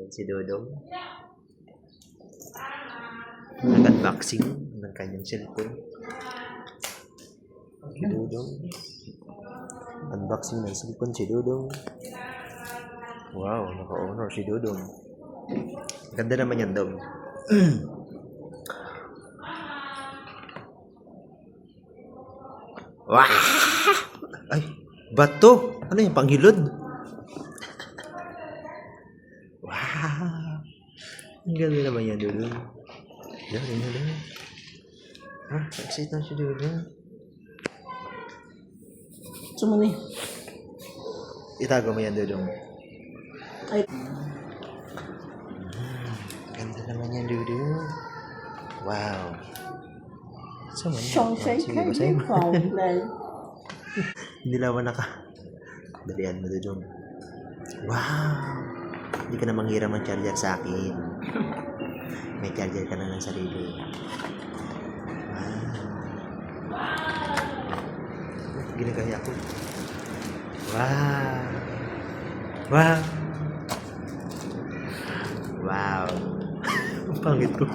Si Dodong. Nag-unboxing ng kanyang cellphone. Si Dodong. Unboxing ng cellphone si Dodong. Wow, naka-honor si Dodong. Ganda naman yan, Dom. Wow! Ay, bato! Ano yung panghilod? Wow! Ang ganda naman yan, Dodong. Yan, yan. Ha? Excited na si Dodong. Sumuni. Itago mo yan, Dodong. Ay. Ganda naman yan, Dodong. Wow. Saan Siyang sige, basahin mo. Hindi naman dalian mo, Dodong. Wow. Hindi ka na manghiram ng charger sa akin. May charger ka na ng sarili. Wow. Ginagaya ko. Wow. Wow. Wow. Ang pangit ko.